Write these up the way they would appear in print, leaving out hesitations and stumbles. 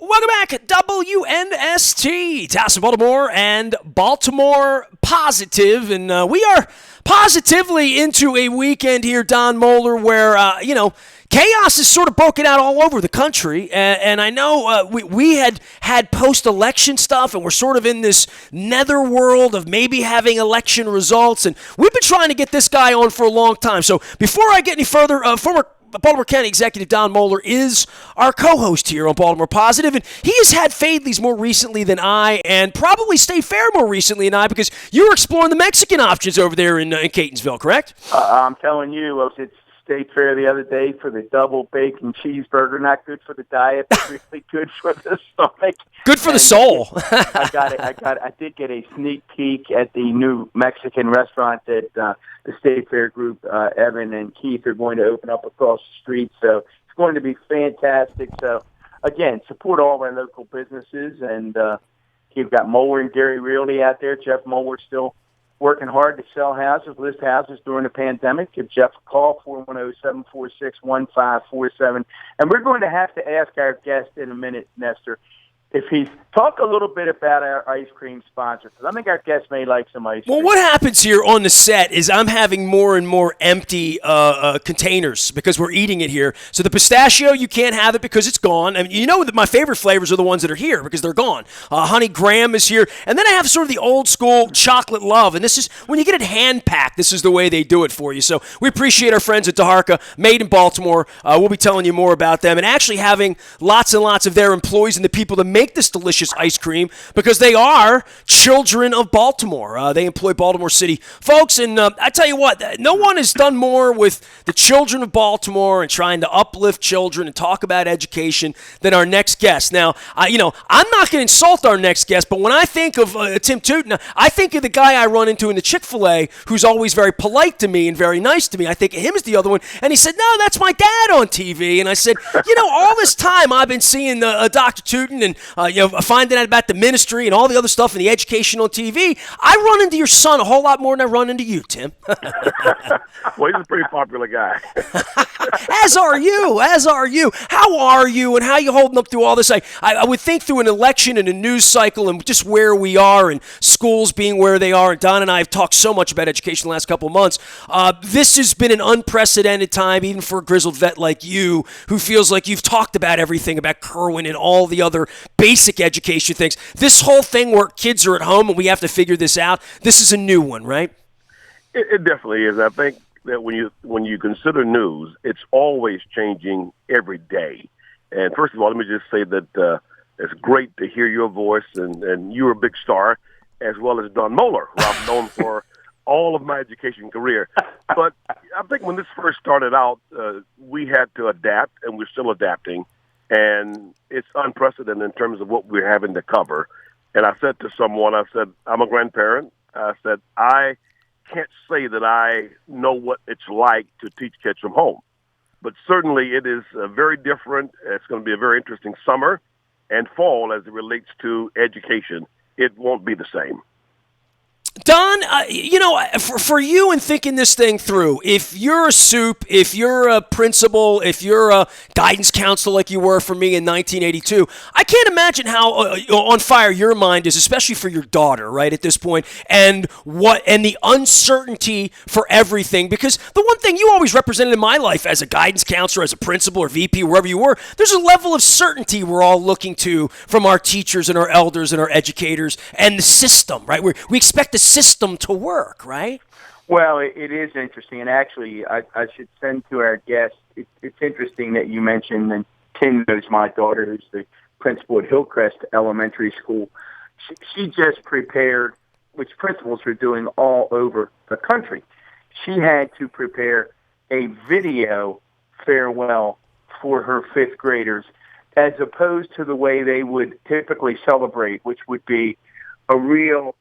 Welcome back, WNST, Towson, Baltimore, and Baltimore Positive. And we are positively into a weekend here, Don Moeller, where, chaos is sort of broken out all over the country. And I know we had post-election stuff, and we're sort of in this netherworld of maybe having election results. And we've been trying to get this guy on for a long time. So before I get any further, former Baltimore County Executive Don Moeller is our co-host here on Baltimore Positive, and he has had Fadley's more recently than I, and probably State Fair more recently than I, because you were exploring the Mexican options over there in Catonsville, correct? I'm telling you, I was at State Fair the other day for the double bacon cheeseburger. Not good for the diet, but really good for the stomach. Good for the soul. I did get a sneak peek at the new Mexican restaurant that the State Fair group, Evan and Keith, are going to open up across the street. So it's going to be fantastic. So, again, support all of our local businesses. And you've got Moeller and Gary Realty out there. Jeff Moeller still working hard to sell houses, list houses during the pandemic. Give Jeff a call, 410-746-1547. And we're going to have to ask our guest in a minute, Nestor, if he's talk a little bit about our ice cream sponsor, because I think our guest may like some ice cream. Well, what happens here on the set is I'm having more and more empty containers because we're eating it here. So the pistachio, you can't have it because it's gone. I mean, you know that my favorite flavors are the ones that are here because they're gone. Honey Graham is here. And then I have sort of the old school chocolate love. And this is, when you get it hand packed, this is the way they do it for you. So we appreciate our friends at DeHarka, made in Baltimore. We'll be telling you more about them and actually having lots and lots of their employees and the people that make this delicious ice cream, because they are children of Baltimore. They employ Baltimore City folks, and I tell you what, no one has done more with the children of Baltimore and trying to uplift children and talk about education than our next guest. Now, I'm not going to insult our next guest, but when I think of Tim Tooten, I think of the guy I run into in the Chick-fil-A who's always very polite to me and very nice to me. I think of him as the other one, and he said, "No, that's my dad on TV." And I said, all this time I've been seeing Dr. Tooten and finding out about the ministry and all the other stuff and the education on TV. I run into your son a whole lot more than I run into you, Tim. Well, he's a pretty popular guy. As are you. How are you, and how are you holding up through all this? I would think through an election and a news cycle and just where we are and schools being where they are, and Don and I have talked so much about education the last couple of months. This has been an unprecedented time, even for a grizzled vet like you, who feels like you've talked about everything about Kerwin and all the other basic education things. This whole thing where kids are at home and we have to figure this out, this is a new one, right? It definitely is. I think that when you consider news, it's always changing every day. And first of all, let me just say that it's great to hear your voice, and you're a big star, as well as Don Moeller, who I've known for all of my education career. But I think when this first started out, we had to adapt, and we're still adapting. And it's unprecedented in terms of what we're having to cover. And I said to someone, I'm a grandparent. I said, I can't say that I know what it's like to teach kids from home. But certainly it is very different. It's going to be a very interesting summer and fall as it relates to education. It won't be the same. Don, for you in thinking this thing through, if you're a soup, if you're a principal, if you're a guidance counselor like you were for me in 1982, I can't imagine how on fire your mind is, especially for your daughter, right, at this point, and the uncertainty for everything. Because the one thing you always represented in my life as a guidance counselor, as a principal or VP, wherever you were, there's a level of certainty we're all looking to from our teachers and our elders and our educators and the system, right? We expect the system to work, right? Well, it is interesting, and actually, I should send to our guests. It's interesting that you mentioned, and Tim knows my daughter, who's the principal at Hillcrest Elementary School. She just prepared, which principals are doing all over the country. She had to prepare a video farewell for her fifth graders, as opposed to the way they would typically celebrate, which would be a real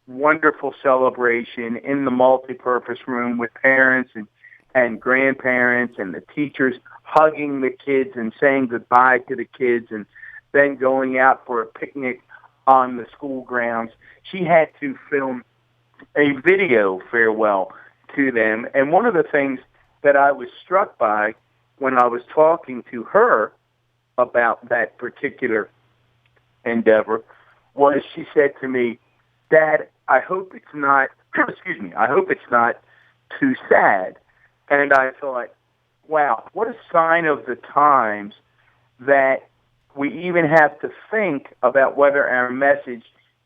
wonderful celebration in the multipurpose room with parents and grandparents and the teachers hugging the kids and saying goodbye to the kids, and then going out for a picnic on the school grounds. She had to film a video farewell to them. And one of the things that I was struck by when I was talking to her about that particular endeavor was she said to me, "Dad, I hope it's not, excuse me, I hope it's not too sad." And I thought, wow, what a sign of the times that we even have to think about whether our message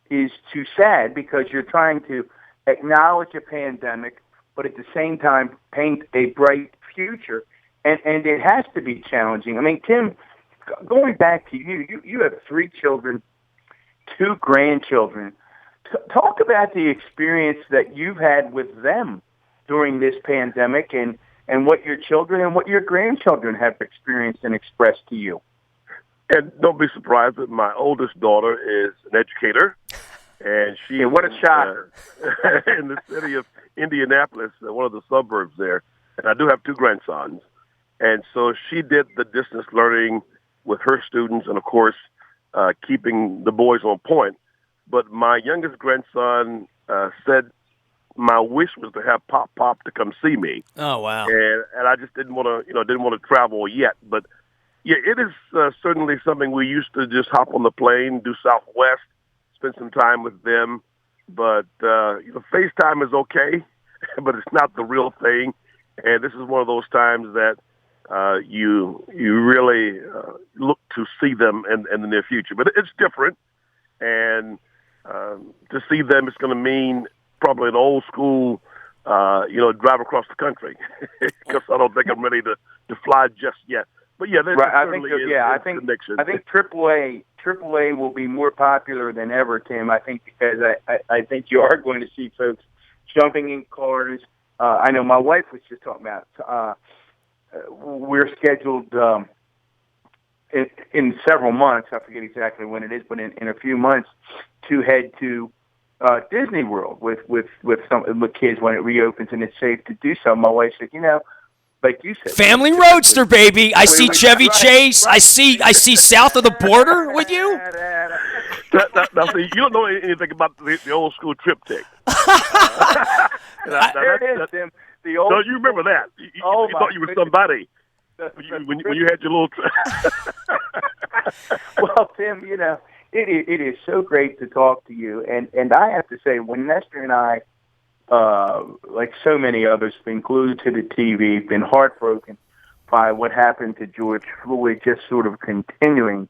is too sad, because you're trying to acknowledge a pandemic, but at the same time paint a bright future. And it has to be challenging. I mean, Tim, going back to you have 3 children, 2 grandchildren. Talk about the experience that you've had with them during this pandemic, and what your children and what your grandchildren have experienced and expressed to you. And don't be surprised that my oldest daughter is an educator, and she what a shocker. In the city of Indianapolis, one of the suburbs there. And I do have 2 grandsons. And so she did the distance learning with her students and, of course, keeping the boys on point. But my youngest grandson said my wish was to have Pop to come see me. Oh, wow. And I just didn't want to travel yet. But, yeah, it is certainly something we used to just hop on the plane, do Southwest, spend some time with them. But, FaceTime is okay, but it's not the real thing. And this is one of those times that you really look to see them in the near future. But it's different. And to see them, it's going to mean probably an old school, drive across the country, because I don't think I'm ready to fly just yet. But yeah, there certainly is a connection. I think AAA will be more popular than ever, Tim. I think because I think you are going to see folks jumping in cars. I know my wife was just talking about. We're scheduled in several months. I forget exactly when it is, but in a few months to head to Disney World with some of the kids when it reopens and it's safe to do so. My wife said, like you said, family roadster, baby. I see Chevy Chase. I see south of the border with you. Now, see, you don't know anything about the old school triptych. There it is, Tim. Don't you remember that? You thought you were somebody when you had your little. Well, Tim, it is so great to talk to you, and I have to say, when Nestor and I, like so many others, been glued to the TV, been heartbroken by what happened to George Floyd, just sort of continuing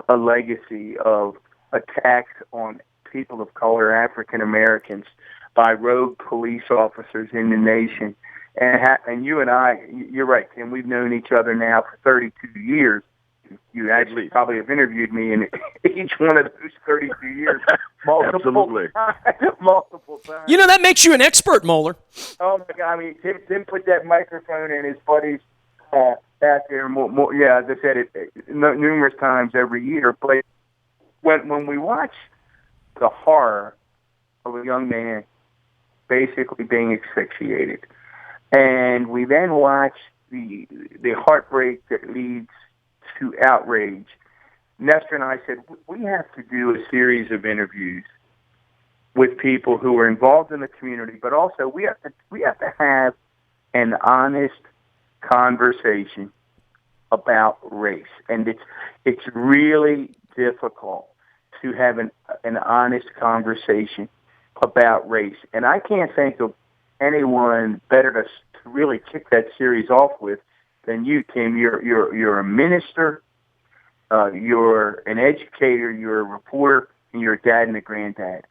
a legacy of attacks on people of color, African Americans, by rogue police officers in the nation. And you and I, you're right, Tim, we've known each other now for 32 years. You actually probably have interviewed me in each one of those 32 years multiple times. That makes you an expert, Moeller. Oh, my God. I mean, Tim put that microphone in his buddy's back there. As I said, numerous times every year. But when we watch the horror of a young man basically being asphyxiated, and we then watch the heartbreak that leads to outrage, Nestor and I said, we have to do a series of interviews with people who are involved in the community, but also we have to have an honest conversation about race. And it's really difficult to have an honest conversation about race. And I can't think of anyone better to really kick that series off with than you, Tim. You're a minister, you're an educator, you're a reporter, and you're a dad and a granddad.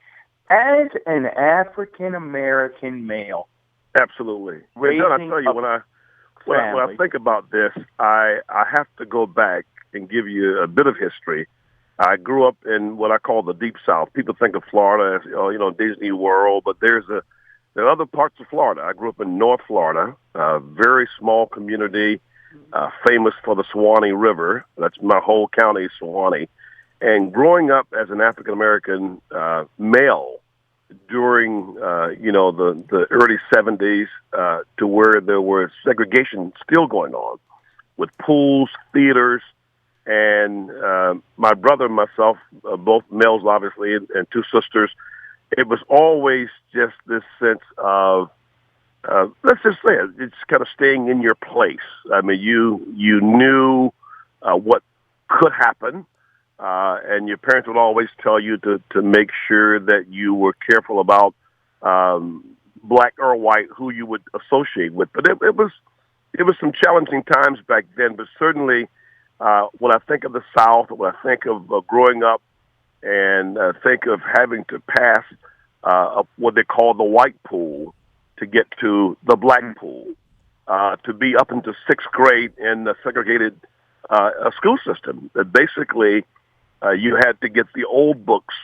As an African American male, absolutely. John, I tell you, when I think about this, I have to go back and give you a bit of history. I grew up in what I call the Deep South. People think of Florida as Disney World, but there are other parts of Florida. I grew up in North Florida, a very small community, famous for the Suwannee River. That's my whole county, Suwannee. And growing up as an African-American male during, the early 70s to where there was segregation still going on with pools, theaters, and my brother and myself, both males, obviously, and 2 sisters, it was always just this sense of, let's just say it's kind of staying in your place. I mean, you knew what could happen. and your parents would always tell you to make sure that you were careful about black or white who you would associate with. But it was some challenging times back then. But certainly, when I think of the South, when I think of growing up, and think of having to pass what they call the white pool to get to the black pool, to be up into sixth grade in the segregated school system. That basically you had to get the old books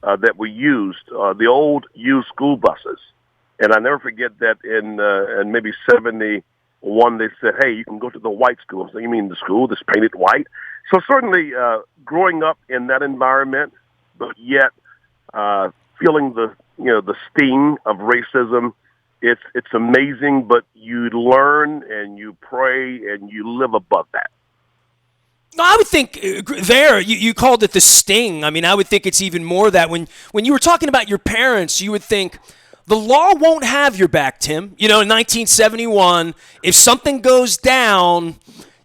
that we used, the old used school buses. And I never forget that in maybe 71, they said, hey, you can go to the white school. So you mean the school that's painted white? So certainly growing up in that environment, but yet feeling the sting of racism, it's amazing, but you learn and you pray and you live above that. No, I would think you called it the sting. I mean, I would think it's even more that when you were talking about your parents, you would think the law won't have your back, Tim. In 1971, if something goes down,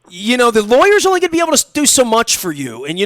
the lawyer's only going to be able to do so much for you. And,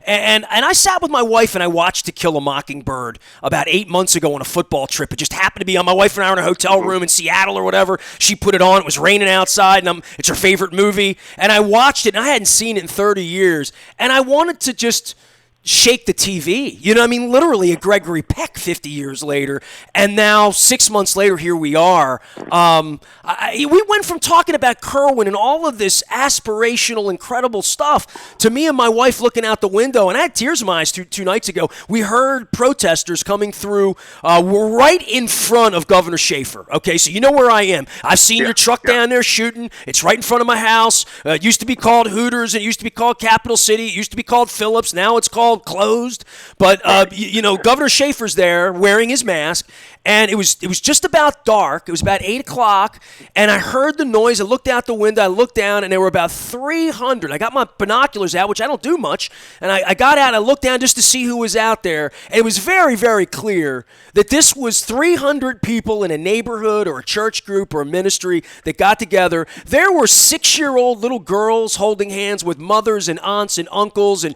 and I sat with my wife and I watched To Kill a Mockingbird about 8 months ago on a football trip. It just happened to be on. My wife and I were in a hotel room in Seattle or whatever. She put it on. It was raining outside, and it's her favorite movie. And I watched it, and I hadn't seen it in 30 years. And I wanted to just shake the TV. Literally a Gregory Peck 50 years later. And now 6 months later, here we are. We went from talking about Kerwin and all of this aspirational, incredible stuff to me and my wife looking out the window. And I had tears in my eyes two nights ago. We heard protesters coming through. We're right in front of Governor Schaefer. Okay, so you know where I am. I've seen your truck down there shooting. It's right in front of my house. It used to be called Hooters. It used to be called Capital City. It used to be called Phillips. Now it's called closed, but Governor Schaefer's there wearing his mask, and it was just about dark. It was about 8 o'clock, and I heard the noise. I looked out the window. I looked down, and there were about 300. I got my binoculars out, which I don't do much, and I got out. And I looked down just to see who was out there, and it was very, very clear that this was 300 people in a neighborhood or a church group or a ministry that got together. There were 6-year-old little girls holding hands with mothers and aunts and uncles and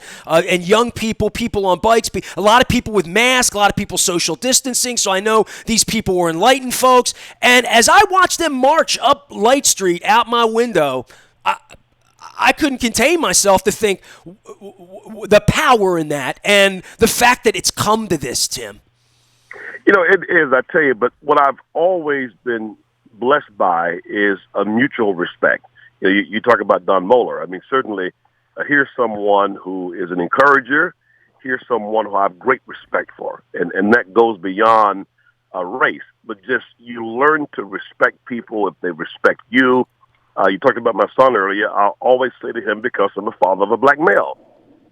young people on bikes, a lot of people with masks, a lot of people social distancing. So I know these people were enlightened folks. And as I watched them march up Light Street out my window, I couldn't contain myself to think the power in that and the fact that it's come to this, Tim. It is, I tell you, but what I've always been blessed by is a mutual respect. You talk about Don Moeller. I mean, certainly here's someone who is an encourager. Here's someone who I have great respect for. And that goes beyond race. But just you learn to respect people if they respect you. You talked about my son earlier. I'll always say to him, because I'm a father of a black male,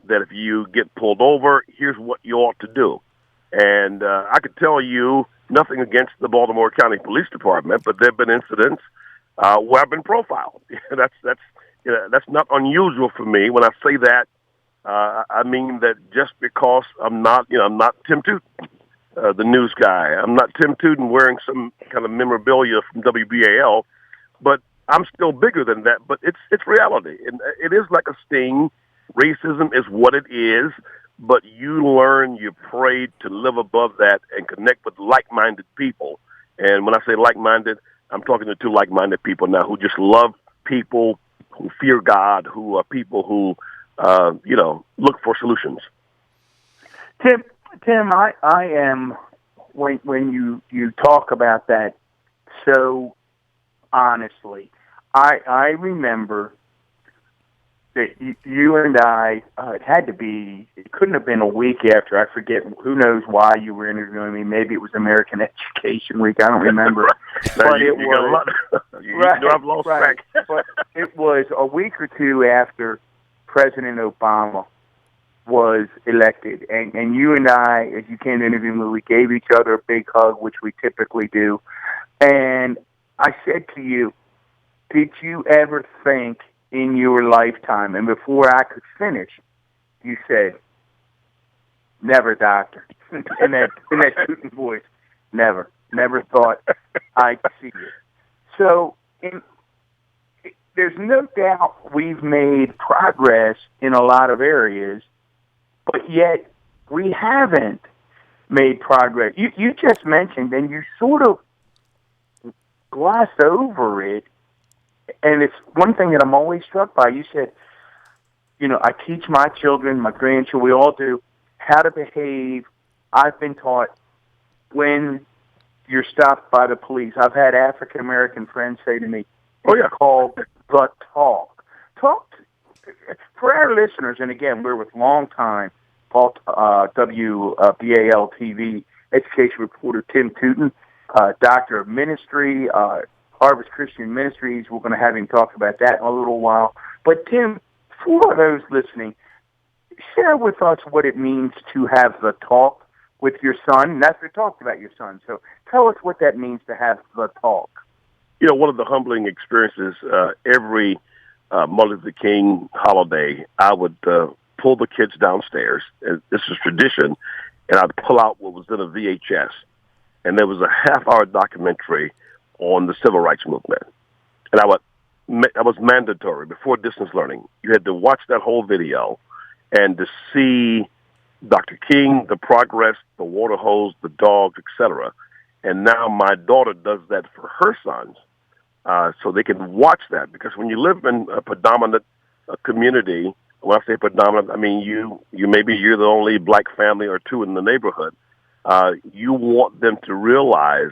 that if you get pulled over, here's what you ought to do. And I could tell you nothing against the Baltimore County Police Department, but there have been incidents where I've been profiled. That's not unusual for me. When I say that, I mean that just because I'm not Tim Tooten, the news guy. I'm not Tim Tooten wearing some kind of memorabilia from WBAL, but I'm still bigger than that. But it's reality, and it is like a sting. Racism is what it is, but you learn, you pray to live above that and connect with like-minded people. And when I say like-minded, I'm talking to two like-minded people now who just love people, who fear God, who are people who, look for solutions. Tim, I am, when you talk about that so honestly, I remember that you and I, it couldn't have been a week after, I forget, who knows why you were interviewing me. Maybe it was American Education Week, I don't remember. But it was, I've lost track. But it was a week or two after President Obama was elected. And you and I, as you came to interview me, we gave each other a big hug, which we typically do. And I said to you, did you ever think in your lifetime, and before I could finish, you said, never, doctor, in that Tooten voice, never thought I'd see it. So there's no doubt we've made progress in a lot of areas, but yet we haven't made progress. You just mentioned, and you sort of glossed over it, and it's one thing that I'm always struck by. You said, I teach my children, my grandchildren, we all do, how to behave. I've been taught when you're stopped by the police. I've had African-American friends say to me, it's called the talk. Talk for our listeners, and again, we're with long-time WBAL TV education reporter Tim Tooten, Doctor of Ministry, Harvest Christian Ministries. We're going to have him talk about that in a little while. But Tim, for those listening, share with us what it means to have the talk with your son. And that's what you talked about your son. So tell us what that means to have the talk. One of the humbling experiences, every Martin Luther King holiday, I would pull the kids downstairs. And this is tradition, and I'd pull out what was in a VHS. And there was a half-hour documentary on the civil rights movement. And that was mandatory before distance learning. You had to watch that whole video and to see Dr. King, the progress, the water hose, the dogs, etc. And now my daughter does that for her sons, so they can watch that. Because when you live in a predominant community, when I say predominant, I mean you're the only black family or two in the neighborhood. You want them to realize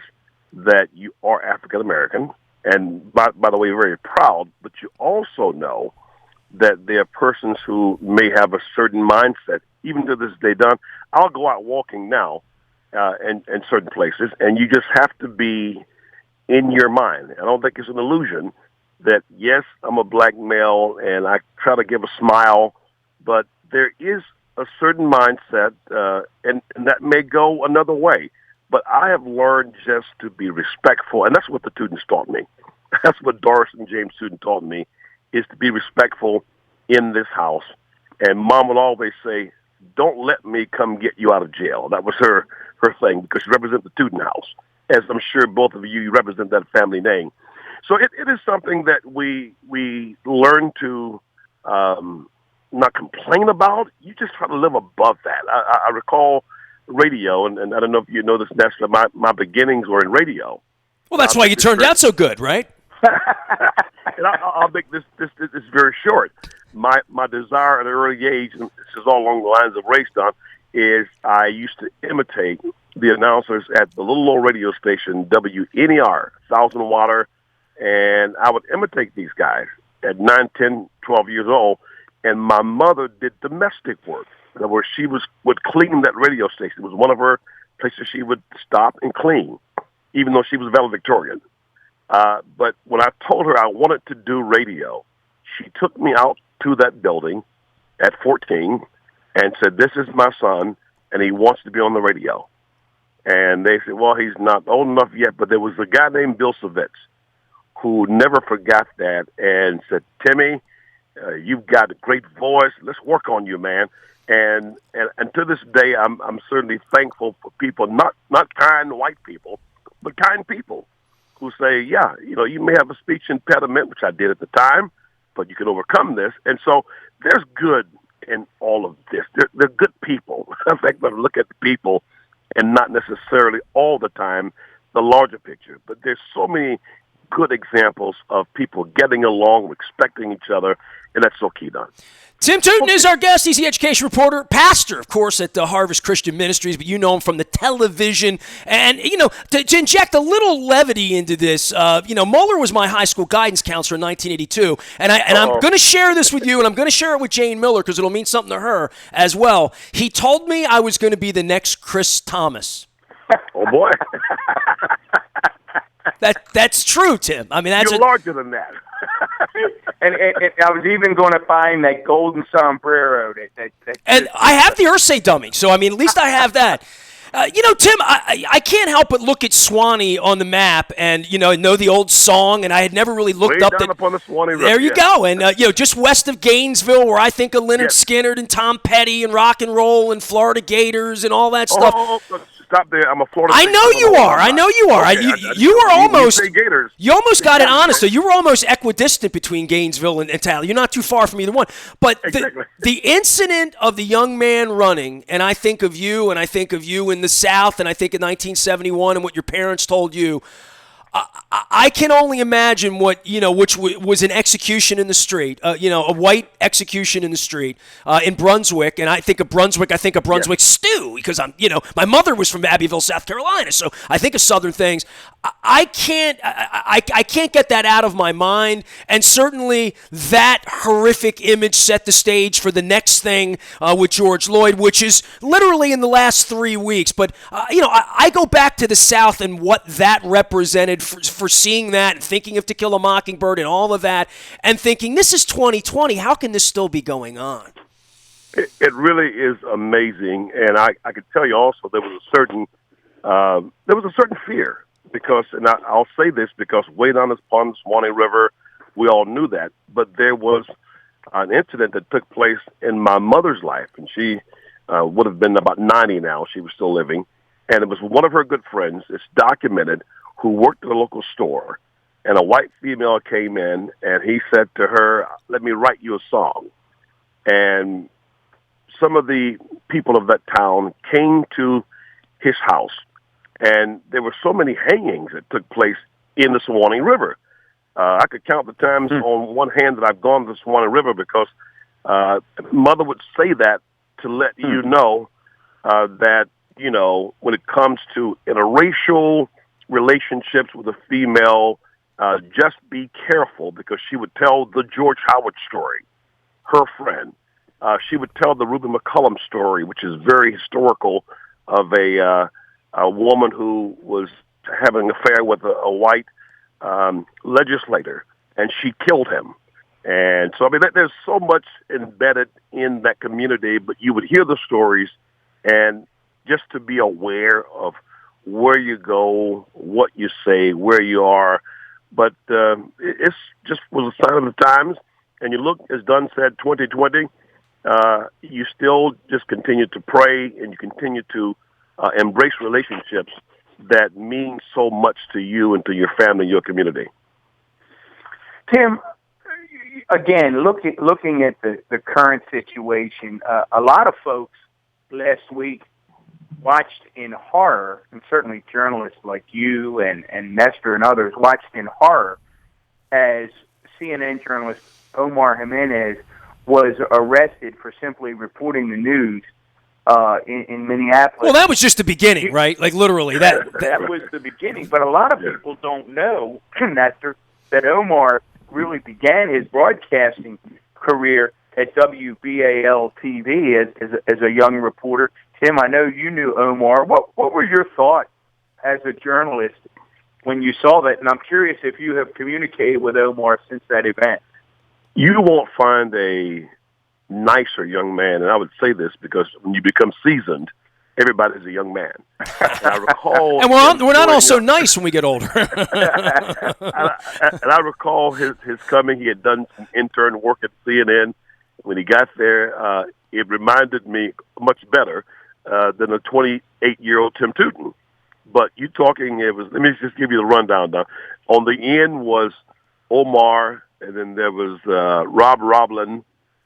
that you are African American, and by the way, very proud. But you also know that there are persons who may have a certain mindset, even to this day. Don, I'll go out walking now, in certain places, and you just have to be in your mind. I don't think it's an illusion that, yes, I'm a black male and I try to give a smile, but there is a certain mindset, and that may go another way. But I have learned just to be respectful, and that's what the Tootens taught me. That's what Doris and James Tooten taught me, is to be respectful in this house. And Mom would always say, don't let me come get you out of jail. That was her thing, because she represents the Tooten house, as I'm sure both of you represent that family name. So it is something that we learn to not complain about. You just try to live above that. I recall radio, and I don't know if you know this, Nestor, my beginnings were in radio. Well, that's why you turned out so good, right? And I'll make this very short. My desire at an early age, and this is all along the lines of race, Don, is I used to imitate the announcers at the little old radio station, WNER, 1,000 water, and I would imitate these guys at 9, 10, 12 years old, and my mother did domestic work, where she would clean that radio station. It was one of her places she would stop and clean, even though she was valedictorian. But when I told her I wanted to do radio, she took me out to that building at 14 and said, this is my son, and he wants to be on the radio. And they said, well, he's not old enough yet, but there was a guy named Bill Savitz who never forgot that and said, Timmy, you've got a great voice. Let's work on you, man. And to this day, I'm certainly thankful for people, not kind white people, but kind people who say, yeah, you may have a speech impediment, which I did at the time, but you can overcome this. And so there's good in all of this. They're good people. In fact, when I look at the people and not necessarily all the time the larger picture, but there's so many good examples of people getting along, respecting each other, and that's so key, Don. Tim Tooten is our guest. He's the education reporter, pastor, of course, at the Harvest Christian Ministries, but you know him from the television. And, to inject a little levity into this, Mueller was my high school guidance counselor in 1982, and I'm going to share this with you, and I'm going to share it with Jane Miller because it'll mean something to her as well. He told me I was going to be the next Chris Thomas. Oh, boy. That's true, Tim. I mean, you're larger than that. and I was even going to find that golden sombrero. And I have the Ursay dummy, so I mean, at least I have that. Tim, I can't help but look at Swanee on the map and, know the old song, and I had never really looked up down upon the Swanee River. There you go. And, just west of Gainesville, where I think of Leonard Skinner and Tom Petty and rock and roll and Florida Gators and all that stuff. stop there. I'm a Florida. I State know you Seminole are. I alumni. know you are. Okay, You were almost. You say Gators. You almost got it honest. So you were almost equidistant between Gainesville and Tyler. You're not too far from either one. But Exactly. the incident of the young man running, and I think of you, and I think of you in the South, and I think in 1971 and what your parents told you. I can only imagine what, which was an execution in the street, a white execution in the street in Brunswick. And I think of Brunswick stew because my mother was from Abbeville, South Carolina. So I think of Southern things. I can't get that out of my mind. And certainly that horrific image set the stage for the next thing with George Lloyd, which is literally in the last 3 weeks. But, I go back to the South and what that represented for seeing that and thinking of To Kill a Mockingbird and all of that and thinking, this is 2020. How can this still be going on? It really is amazing. And I could tell you also there was a certain fear because, and I'll say this because way down upon the Swanee River, we all knew that, but there was an incident that took place in my mother's life, and she would have been about 90 now. She was still living. And it was one of her good friends, it's documented, who worked at a local store, and a white female came in, and he said to her, let me write you a song. And some of the people of that town came to his house, and there were so many hangings that took place in the Swanee River. I could count the times on one hand that I've gone to the Swanee River because mother would say that to let you know that, when it comes to interracial relationships with a female, just be careful because she would tell the George Howard story, her friend. She would tell the Reuben McCullum story, which is very historical, of a woman who was having an affair with a white legislator, and she killed him. And so, there's so much embedded in that community, but you would hear the stories, and just to be aware of where you go, what you say, where you are. But it's just was a sign of the times. And you look, as Dunn said, 2020, you still just continue to pray and you continue to embrace relationships that mean so much to you and to your family, your community. Tim, again, looking at the current situation, a lot of folks last week watched in horror, and certainly journalists like you and Nestor and others watched in horror as CNN journalist Omar Jimenez was arrested for simply reporting the news in Minneapolis. Well, that was just the beginning, right? Like literally, that was the beginning. But a lot of people don't know, Nestor, that Omar really began his broadcasting career at WBAL-TV as a young reporter. Tim, I know you knew Omar. What were your thoughts as a journalist when you saw that? And I'm curious if you have communicated with Omar since that event. You won't find a nicer young man, and I would say this because when you become seasoned, everybody's a young man. And I recall, and we're not all so nice when we get older. and I recall his coming. He had done some intern work at CNN. When he got there, it reminded me much better than a 28-year-old Tim Tooten. But you talking, let me just give you the rundown now. On the end was Omar, and then there was Rob Roblin,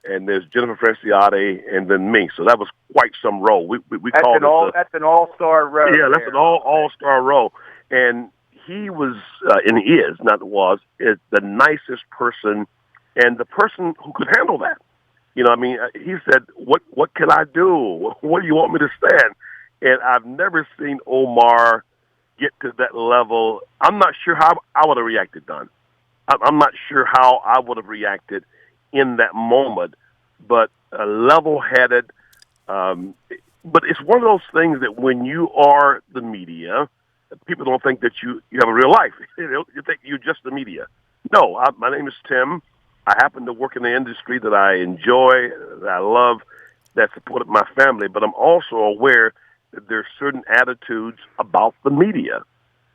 and there's Jennifer Franciotti, and then me. So that was quite some row. We called it that's an all-star row. Yeah, that's an all-star row. And he was, and he is, not was, is the nicest person and the person who could handle that. He said, what can I do? What do you want me to stand? And I've never seen Omar get to that level. I'm not sure how I would have reacted, Don. I'm not sure how I would have reacted in that moment, but level-headed. But it's one of those things that when you are the media, people don't think that you have a real life. You think you're just the media. No, my name is Tim. I happen to work in the industry that I enjoy, that I love, that supported my family, but I'm also aware that there's certain attitudes about the media.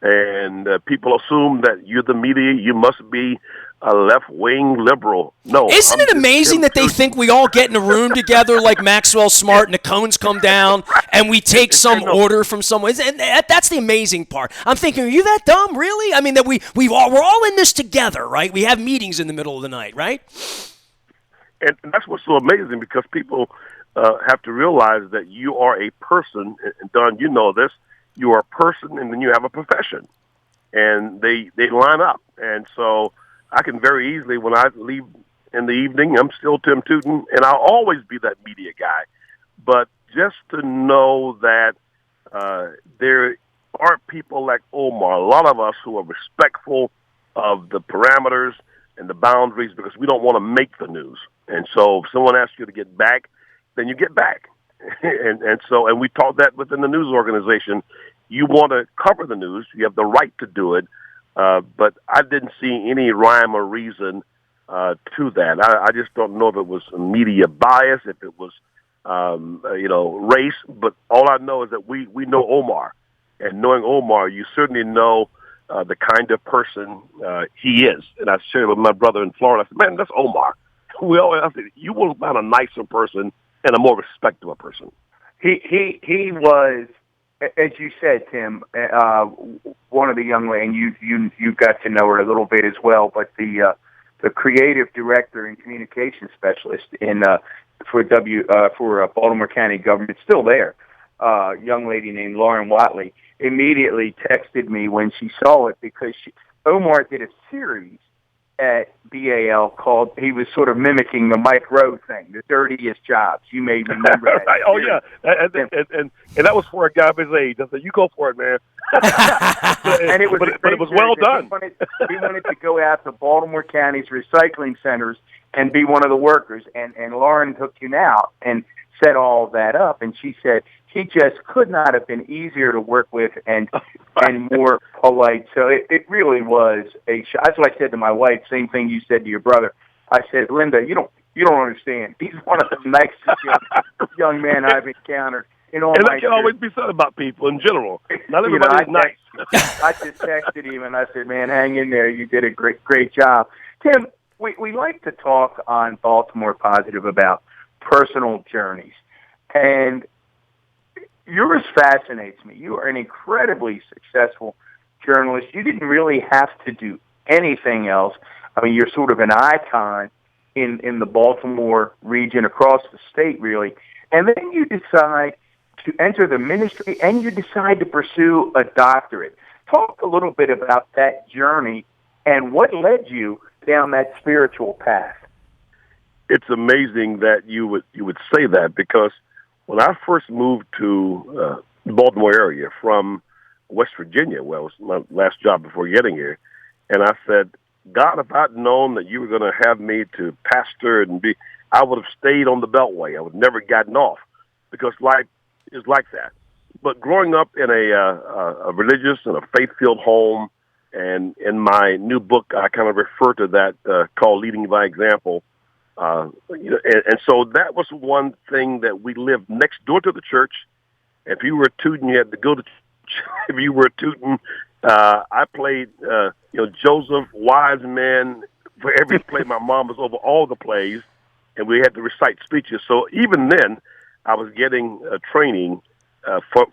And people assume that you're the media, you must be a left-wing liberal. No. Isn't it amazing that they think we all get in a room together like Maxwell Smart and the cones come down And we take some no, order from someone, and that's the amazing part. I'm thinking, are you that dumb, really? I mean, that we're all in this together, right? We have meetings in the middle of the night, right? and that's what's so amazing because people have to realize that you are a person, and Don, you know this, you are a person and then you have a profession, and they line up. And so I can very easily, when I leave in the evening, I'm still Tim Tooten, and I'll always be that media guy. But just to know that there aren't people like Omar, a lot of us who are respectful of the parameters and the boundaries because we don't want to make the news. And so if someone asks you to get back, then you get back. and we taught that within the news organization. You want to cover the news. You have the right to do it. But I didn't see any rhyme or reason to that. I just don't know if it was media bias, if it was, race. But all I know is that we know Omar. And knowing Omar, you certainly know the kind of person he is. And I shared with my brother in Florida. I said, man, that's Omar. I said, you will find a nicer person and a more respectable person. He was, as you said, Tim, one of the young ladies, and you got to know her a little bit as well, but the creative director and communications specialist for Baltimore County government, still there, young lady named Lauren Watley, immediately texted me when she saw it because Omar did a series at BAL called, he was sort of mimicking the Mike Rowe thing, The Dirtiest Jobs. You may remember that. Right. Oh, yeah. And that was for a guy of his age. I said, you go for it, man. And it was but it was well done. He wanted to go out to Baltimore County's recycling centers and be one of the workers. And Lauren hooked him out and set all that up. And she said he just could not have been easier to work with and more polite. So it really was a shock. That's what I said to my wife. Same thing you said to your brother. I said, Linda, you don't understand. He's one of the nicest young men I've encountered in all my And that can always be said about people in general. Not everybody's nice. I just texted him and I said, man, hang in there. You did a great job. Tim, we like to talk on Baltimore Positive about personal journeys. And yours fascinates me. You are an incredibly successful journalist. You didn't really have to do anything else. I mean, you're sort of an icon in the Baltimore region, across the state, really. And then you decide to enter the ministry and you decide to pursue a doctorate. Talk a little bit about that journey and what led you down that spiritual path. It's amazing that you would say that because when I first moved to the Baltimore area from West Virginia, where it was my last job before getting here, and I said, God, if I'd known that you were going to have me to pastor and I would have stayed on the Beltway. I would have never gotten off because life is like that. But growing up in a religious and a faith-filled home, and in my new book, I kind of refer to that called Leading by Example. And so that was one thing that we lived next door to the church. If you were a Tooten, you had to go to church. If you were a Tooten, I played, Joseph, Wise Men. For every play, my mom was over all the plays, and we had to recite speeches. So even then, I was getting training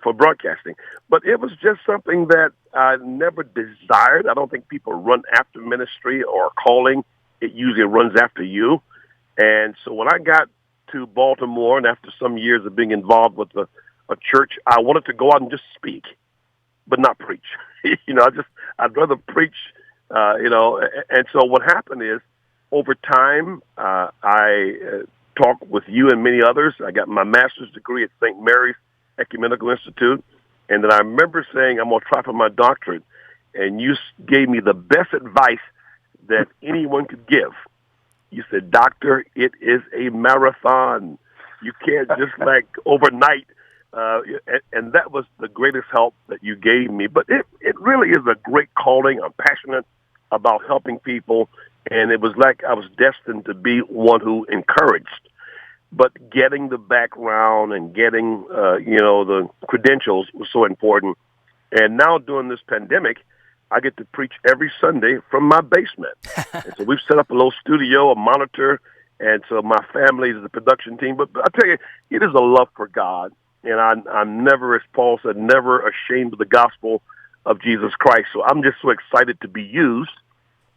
for broadcasting. But it was just something that I never desired. I don't think people run after ministry or calling. It usually runs after you. And so when I got to Baltimore, and after some years of being involved with a church, I wanted to go out and just speak, but not preach. I'd rather preach, And so what happened is, over time, I talked with you and many others. I got my master's degree at St. Mary's Ecumenical Institute, and then I remember saying, I'm going to try for my doctorate, and you gave me the best advice that anyone could give. You said, doctor, it is a marathon. You can't just overnight. And that was the greatest help that you gave me. But it really is a great calling. I'm passionate about helping people. And it was like I was destined to be one who encouraged. But getting the background and getting, the credentials was so important. And now during this pandemic, I get to preach every Sunday from my basement. And so we've set up a little studio, a monitor, and so my family is the production team. But I tell you, it is a love for God. and I'm never, as Paul said, never ashamed of the gospel of Jesus Christ. So I'm just so excited to be used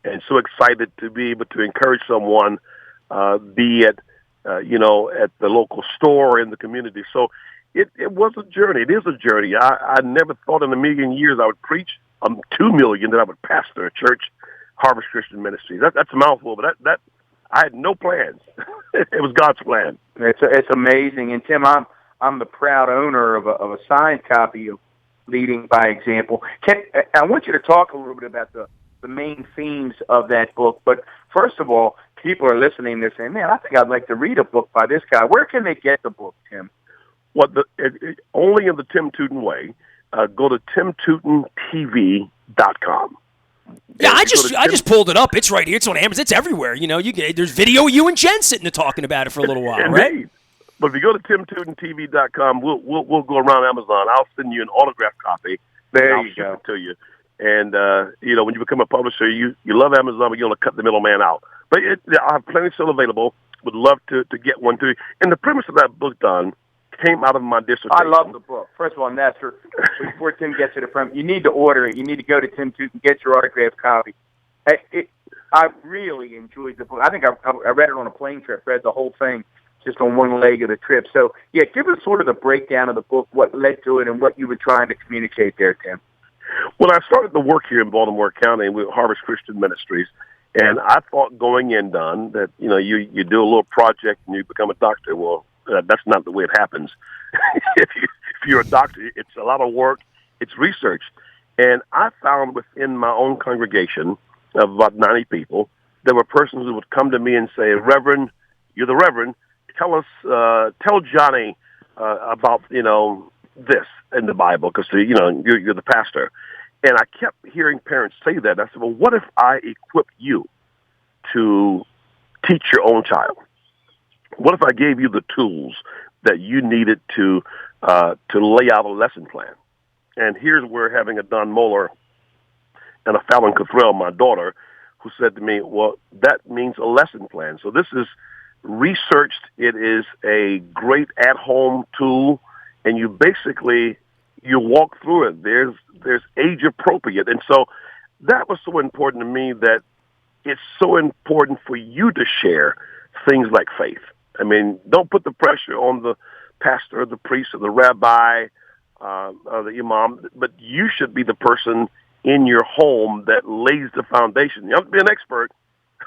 and so excited to be able to encourage someone, be it, at the local store or in the community. So it was a journey. It is a journey. I never thought in a million years I would preach. 2 million that I would pastor a church, Harvest Christian Ministries. That's a mouthful, but that I had no plans. It was God's plan. It's amazing. And Tim, I'm the proud owner of a signed copy of Leading by Example. I want you to talk a little bit about the main themes of that book. But first of all, people are listening. They're saying, "Man, I think I'd like to read a book by this guy." Where can they get the book, Tim? Well, only in the Tim Tooten way. Go to timtootentv.com. Yeah, I just pulled it up. It's right here. It's on Amazon. It's everywhere. There's video of you and Jen sitting and talking about it for a little while, right? Indeed. But if you go to timtootentv.com, we'll go around Amazon. I'll send you an autographed copy. There I'll you ship go. it to you. And when you become a publisher, you love Amazon, but you want to cut the middleman out. But I have plenty still available. Would love to get one to you. And the premise of that book, Don, came out of my dissertation. I love the book. First of all, Nestor, before Tim gets to the front, you need to order it. You need to go to Tim Tooten, get your autographed copy. I really enjoyed the book. I think I read it on a plane trip, read the whole thing just on one leg of the trip. So, yeah, give us sort of the breakdown of the book, what led to it, and what you were trying to communicate there, Tim. Well, I started the work here in Baltimore County with Harvest Christian Ministries, and I thought going in, Don, that, you do a little project and you become a doctor. Well, that's not the way it happens. If you're a doctor, it's a lot of work. It's research. And I found within my own congregation of about 90 people, there were persons who would come to me and say, "Reverend, you're the Reverend. Tell Johnny about, this in the Bible, because, you're the pastor." And I kept hearing parents say that. I said, "Well, what if I equip you to teach your own child? What if I gave you the tools that you needed to lay out a lesson plan?" And here's where having a Don Moeller and a Fallon Cothrell, my daughter, who said to me, "Well, that means a lesson plan." So this is researched. It is a great at-home tool, and you walk through it. There's age appropriate, and so that was so important to me, that it's so important for you to share things like faith. I mean, don't put the pressure on the pastor or the priest or the rabbi or the imam, but you should be the person in your home that lays the foundation. You don't have to be an expert,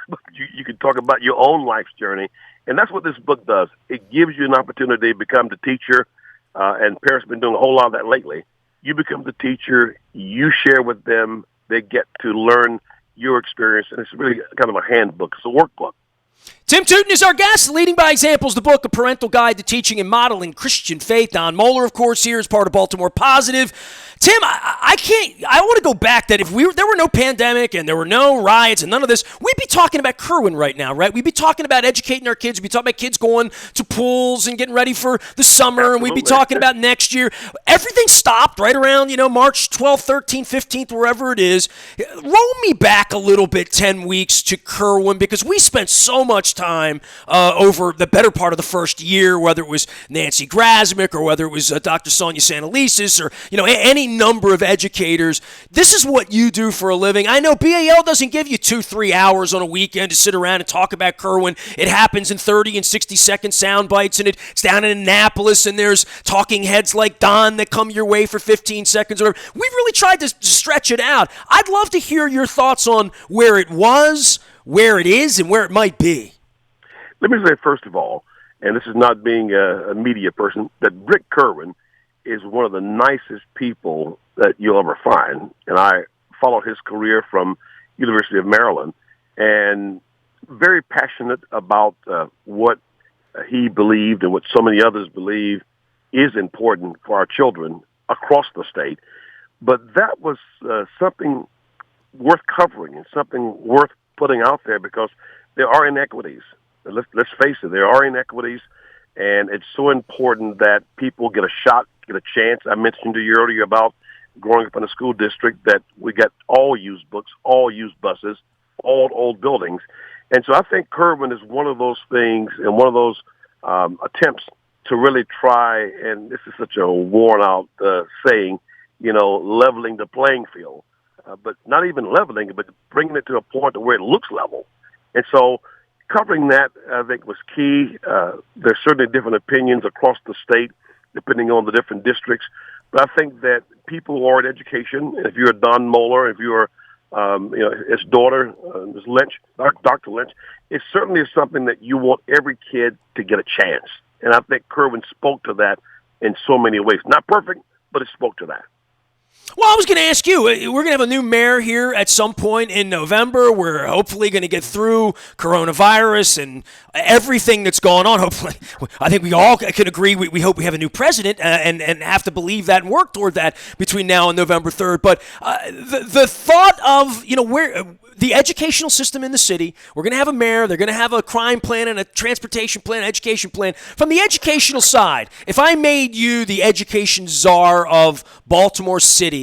but you can talk about your own life's journey. And that's what this book does. It gives you an opportunity to become the teacher, and parents have been doing a whole lot of that lately. You become the teacher, you share with them, they get to learn your experience, and it's really kind of a handbook. It's a workbook. Tim Tooten is our guest. Leading by Example is the book, A Parental Guide to Teaching and Modeling Christian Faith. Don Moeller, of course, here is part of Baltimore Positive. Tim, I want to go back that if there were no pandemic and there were no riots and none of this, we'd be talking about Kerwin right now, right? We'd be talking about educating our kids. We'd be talking about kids going to pools and getting ready for the summer. Absolutely. And we'd be talking about next year. Everything stopped right around, March 12th, 13th, 15th, wherever it is. Roll me back a little bit, 10 weeks to Kerwin, because we spent so much time over the better part of the first year, whether it was Nancy Grasmick or whether it was Dr. Sonia Santelises or, any number of educators. This is what you do for a living. I know BAL doesn't give you 2-3 hours on a weekend to sit around and talk about Kerwin. It happens in 30 and 60-second sound bites, and it's down in Annapolis, and there's talking heads like Don that come your way for 15 seconds or whatever. We've really tried to stretch it out. I'd love to hear your thoughts on where it was, where it is, and where it might be. Let me say, first of all, and this is not being a media person, that Rick Kerwin is one of the nicest people that you'll ever find. And I followed his career from University of Maryland, and very passionate about what he believed and what so many others believe is important for our children across the state. But that was something worth covering and something worth putting out there, because there are inequities. Let's face it, there are inequities, and it's so important that people get a shot, get a chance. I mentioned to you earlier about growing up in a school district that we got all used books, all used buses, all old buildings. And so I think Kerwin is one of those things and one of those attempts to really try, and this is such a worn-out saying, leveling the playing field. But not even leveling it, but bringing it to a point where it looks level. And so covering that, I think, was key. There's certainly different opinions across the state, depending on the different districts. But I think that people who are in education, if you're Don Moeller, if you're, his daughter, Ms. Lynch, Dr. Lynch, it certainly is something that you want every kid to get a chance. And I think Kerwin spoke to that in so many ways. Not perfect, but it spoke to that. Well, I was going to ask you, we're going to have a new mayor here at some point in November. We're hopefully going to get through coronavirus and everything that's going on. Hopefully, I think we all can agree we hope we have a new president and have to believe that and work toward that between now and November 3rd. But the thought of, where the educational system in the city, we're going to have a mayor, they're going to have a crime plan and a transportation plan, education plan. From the educational side, if I made you the education czar of Baltimore City,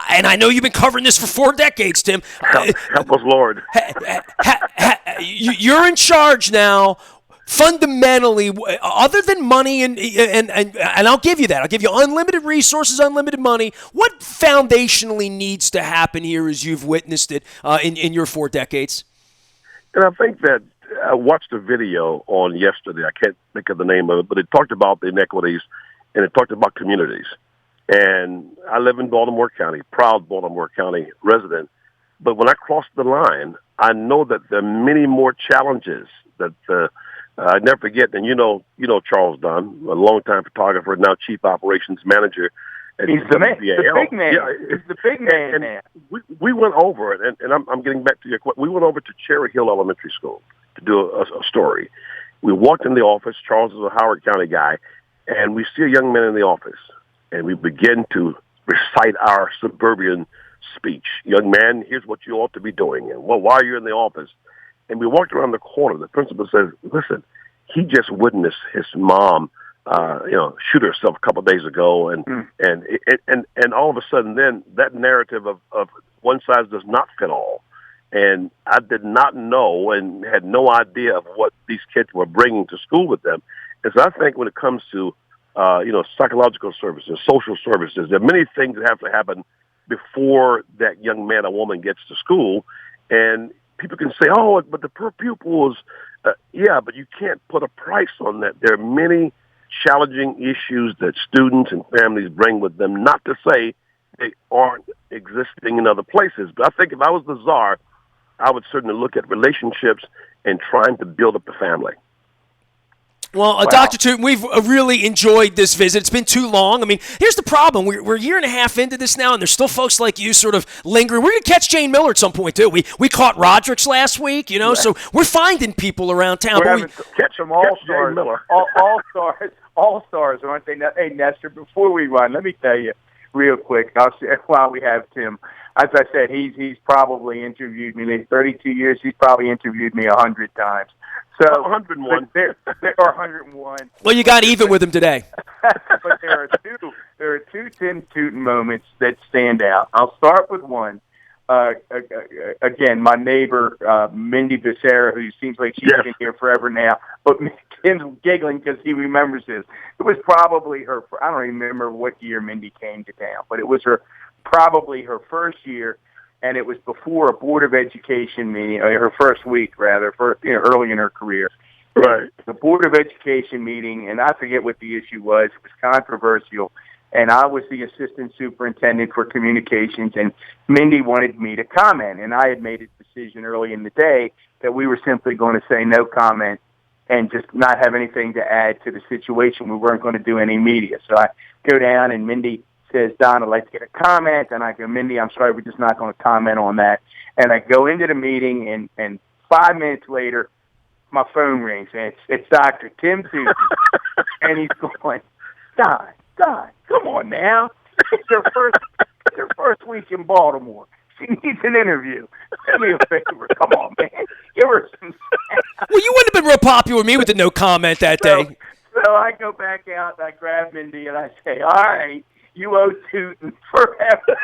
and I know you've been covering this for 4 decades, Tim. Help us, Lord. You're in charge now. Fundamentally, other than money, and I'll give you that. I'll give you unlimited resources, unlimited money. What foundationally needs to happen here as you've witnessed it in your 4 decades? And I think that I watched a video on yesterday. I can't think of the name of it, but it talked about the inequities, and it talked about communities. And I live in Baltimore County, proud Baltimore County resident. But when I cross the line, I know that there are many more challenges that I never forget. And you know Charles Dunn, a longtime photographer, now chief operations manager. He's the man, the big man. Yeah, he's the big man. And we went over it, and I'm getting back to your question. We went over to Cherry Hill Elementary School to do a story. We walked in the office. Charles is a Howard County guy, and we see a young man in the office. And we begin to recite our suburban speech. Young man, here's what you ought to be doing. And why are you in the office? And we walked around the corner. The principal says, listen, he just witnessed his mom, shoot herself a couple of days ago. And all of a sudden then that narrative of one size does not fit all. And I did not know and had no idea of what these kids were bringing to school with them. And so I think when it comes to psychological services, social services. There are many things that have to happen before that young man or woman gets to school. And people can say, oh, but the per pupil is, but you can't put a price on that. There are many challenging issues that students and families bring with them, not to say they aren't existing in other places. But I think if I was the czar, I would certainly look at relationships and trying to build up the family. Well, Dr. Tooten, we've really enjoyed this visit. It's been too long. I mean, here's the problem. We're a year and a half into this now, and there's still folks like you sort of lingering. We're going to catch Jane Miller at some point, too. We caught Roderick's last week, so we're finding people around town. We're catch them all-stars. All-stars, aren't they? Hey, Nestor, before we run, let me tell you real quick, while we have Tim, as I said, he's probably interviewed me in 32 years. He's probably interviewed me 100 times. So 101. There are 101. Well, you got even with him today. But there are two Tim Tooten moments that stand out. I'll start with one. Again, my neighbor, Mindy Becerra, who seems like she's been here forever now, but Tim's giggling because he remembers this. It was probably her, I don't remember what year Mindy came to town, but it was probably her first year, and it was before a Board of Education meeting, her first week, rather, early in her career. Right. The Board of Education meeting, and I forget what the issue was. It was controversial, and I was the assistant superintendent for communications, and Mindy wanted me to comment, and I had made a decision early in the day that we were simply going to say no comment and just not have anything to add to the situation. We weren't going to do any media. So I go down, and Mindy says, Don, I'd like to get a comment. And I go, Mindy, I'm sorry, we're just not going to comment on that. And I go into the meeting, and 5 minutes later, my phone rings, and it's Dr. Tim Tooten. And he's going, Don, come on now. It's her first week in Baltimore. She needs an interview. Do me a favor. Come on, man. Give her some. Well, you wouldn't have been real popular with me with the no comment that day. So I go back out, and I grab Mindy, and I say, all right, you owe Tooten forever.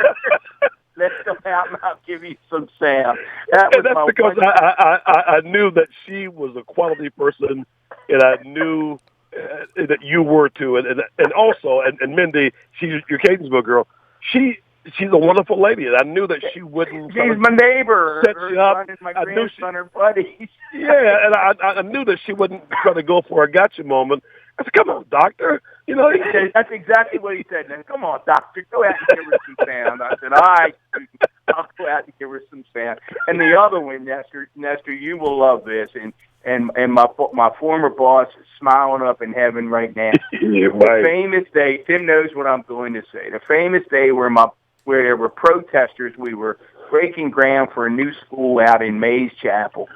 Let's go out, and I'll give you some sound. That's because I knew that she was a quality person, and I knew that you were too, and also, and Mindy, she's your Catonsville girl. She's a wonderful lady, and I knew that she wouldn't. She's my neighbor. Set you up. Son and my grandson are buddies. Yeah, and I knew that she wouldn't try to go for a gotcha moment. I said, "Come on, doctor." You know, that's exactly what he said. Then, come on, doctor, go out and give her some sound. I said, all right, I'll go out and give her some sound. And the other one, Nestor, you will love this. And my former boss is smiling up in heaven right now. Yeah, right. The famous day, Tim knows what I'm going to say. The famous day where there were protesters. We were breaking ground for a new school out in Mays Chapel,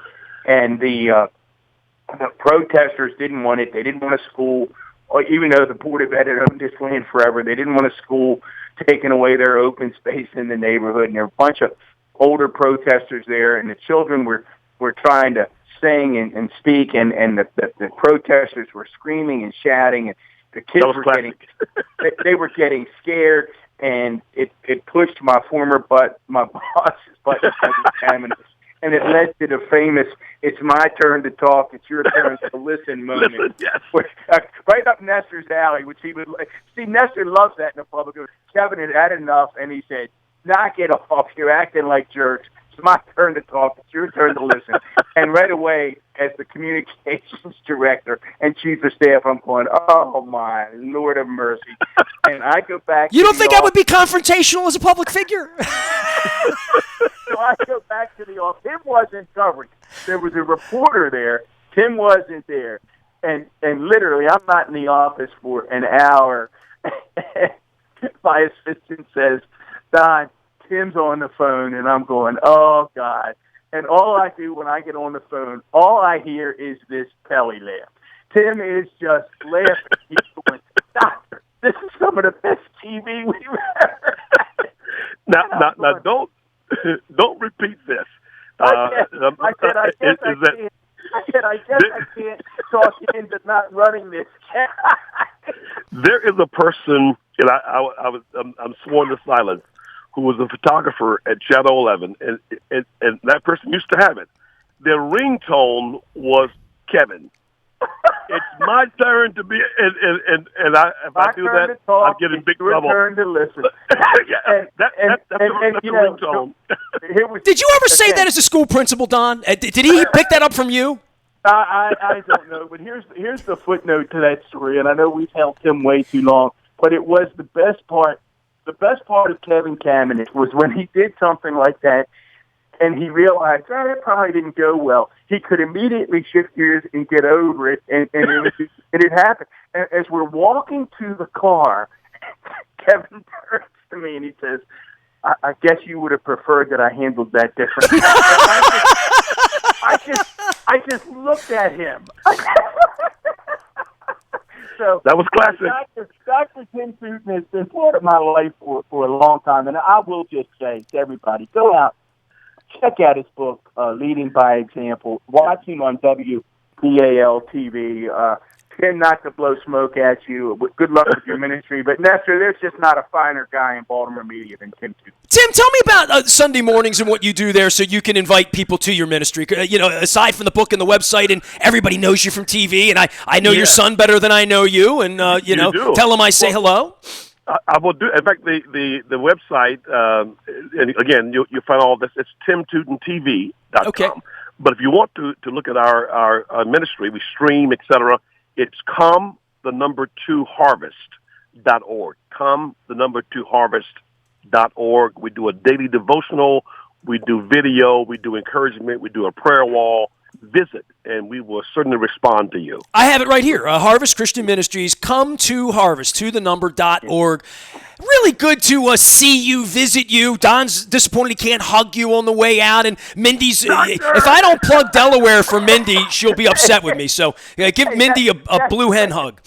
and the protesters didn't want it. They didn't want a school, or even though the Board of Ed had owned this land forever, they didn't want a school taking away their open space in the neighborhood. And there were a bunch of older protesters there, and the children were trying to sing and speak, and the protesters were screaming and shouting, and the kids were getting scared, and it pushed my boss's button, and it led to the famous "It's my turn to talk, it's your turn to listen" moment. Yes. Right up Nestor's alley, which he would like. See, Nestor loves that in the public. Kevin had had enough, and he said, "Knock it off, you're acting like jerks. It's my turn to talk, it's your turn to listen." And right away, as the communications director and chief of staff, I'm going, "Oh, my Lord of mercy." And I go back You don't think I would be confrontational as a public figure? So I go back to the office. Tim wasn't covering. There was a reporter there. Tim wasn't there. And literally, I'm not in the office for an hour. My assistant says, "Don, Tim's on the phone," and I'm going, "Oh, God." And all I do when I get on the phone, all I hear is this belly laugh. Tim is just laughing. He's going, "Doctor, this is some of the best TV we've ever had." Now, don't repeat this. I said, I guess I can't talk you into not running this. There is a person, and I'm sworn to silence, who was a photographer at Channel 11, and that person used to have it. Their ringtone was Kevin. It's my turn to be, and if I do that, I get in big trouble. Turn to listen. That's the ringtone. Did you ever say that as a school principal, Don? Did he pick that up from you? I don't know, but here's the footnote to that story, and I know we've held him way too long, but it was the best part. The best part of Kevin Kamenich was when he did something like that, and he realized, it probably didn't go well. He could immediately shift gears and get over it, and it happened. And as we're walking to the car, Kevin turns to me and he says, I guess you would have preferred that I handled that differently. I just looked at him. So that was classic. Dr. Tim Tooten has been part of my life for a long time, and I will just say to everybody, go out, check out his book, Leading by Example. Watch him on WBAL TV. Tend not to blow smoke at you. Good luck with your ministry. But, Nestor, there's just not a finer guy in Baltimore media than Tim Tooten. Tim, tell me about Sunday mornings and what you do there so you can invite people to your ministry. Aside from the book and the website, and everybody knows you from TV, and I know your son better than I know you, and, tell him I say hello. I will do. In fact, the website, and again, you'll find all this. It's timtootentv.com. Okay. But if you want to look at our ministry, we stream, etc. It's come2harvest.org. Come2harvest.org. We do a daily devotional. We do video. We do encouragement. We do a prayer wall. Visit, and we will certainly respond to you. I have it right here. Harvest Christian Ministries, come to Harvest, .org. Really good to see you, visit you. Don's disappointed he can't hug you on the way out, and Mindy's, if I don't plug Delaware for Mindy, she'll be upset with me. So give Mindy a blue hen hug.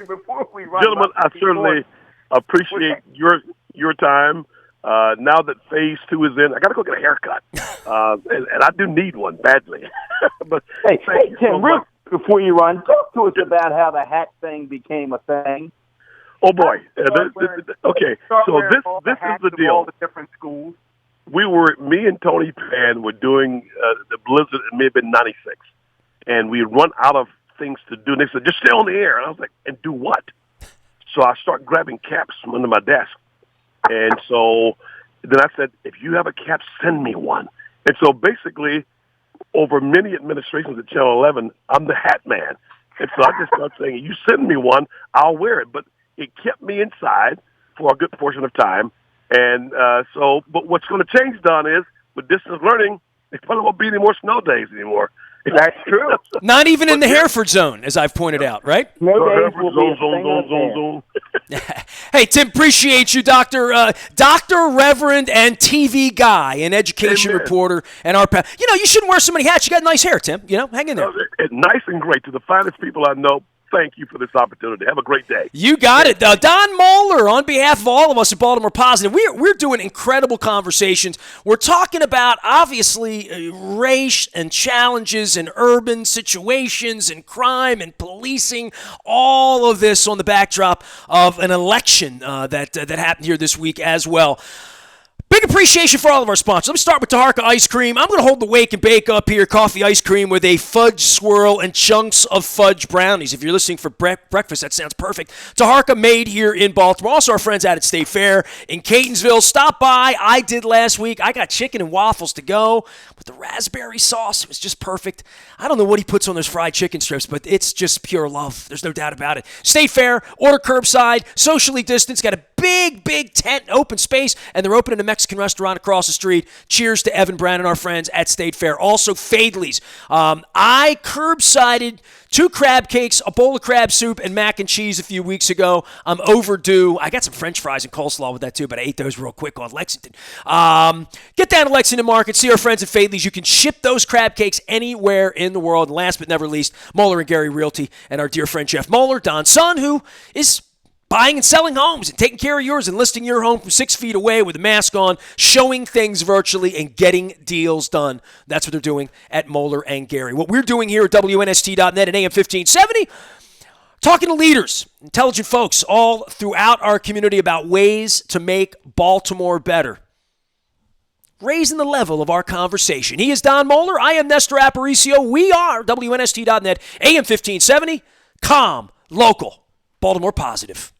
Before we run, gentlemen, I certainly appreciate your time. Now that phase 2 is in, I got to go get a haircut, and I do need one badly. But hey, Tim, real before you run, talk to us about how the hat thing became a thing. Oh boy! Okay, so this is the deal. All the different schools. Me and Tony Pan were doing the Blizzard. It may have been '96, and we run out of things to do. And they said, just stay on the air. And I was like, and do what? So I start grabbing caps from under my desk. And so then I said, if you have a cap, send me one. And so basically, over many administrations at Channel 11, I'm the hat man. And so I just started saying, you send me one, I'll wear it. But it kept me inside for a good portion of time. And but what's going to change, Don, is with distance learning, there probably won't be any more snow days anymore. That's true. Not even in the Hereford zone, as I've pointed out, right? No days Hereford will be a zone. Hey, Tim, appreciate you, Doctor Reverend and TV guy and education Amen. reporter and our you shouldn't wear so many hats. You got nice hair, Tim. Hang in there. Nice and great. To the finest people I know, thank you for this opportunity. Have a great day. You got it. Don Moeller, on behalf of all of us at Baltimore Positive, we're doing incredible conversations. We're talking about, obviously, race and challenges and urban situations and crime and policing, all of this on the backdrop of an election that happened here this week as well. Big appreciation for all of our sponsors. Let me start with Taharka Ice Cream. I'm going to hold the wake and bake up here, coffee ice cream with a fudge swirl and chunks of fudge brownies. If you're listening for breakfast, that sounds perfect. Taharka made here in Baltimore. Also our friends out at State Fair in Catonsville. Stop by. I did last week. I got chicken and waffles to go with the raspberry sauce. It was just perfect. I don't know what he puts on those fried chicken strips, but it's just pure love. There's no doubt about it. State Fair, order curbside, socially distanced, got a big tent, open space, and they're opening a Mexican restaurant across the street. Cheers to Evan Brown and our friends at State Fair. Also, Fadley's. I curbsided 2 crab cakes, a bowl of crab soup, and mac and cheese a few weeks ago. I'm overdue. I got some French fries and coleslaw with that too, but I ate those real quick on Lexington. Get down to Lexington Market, see our friends at Fadley's. You can ship those crab cakes anywhere in the world. And last but never least, Moeller and Gary Realty and our dear friend Jeff Moeller, Don's son, who is buying and selling homes and taking care of yours and listing your home from 6 feet away with a mask on, showing things virtually and getting deals done. That's what they're doing at Moeller and Gary. What we're doing here at WNST.net and AM 1570, talking to leaders, intelligent folks all throughout our community about ways to make Baltimore better. Raising the level of our conversation. He is Don Moeller. I am Nestor Aparicio. We are WNST.net, AM 1570, calm, local, Baltimore Positive.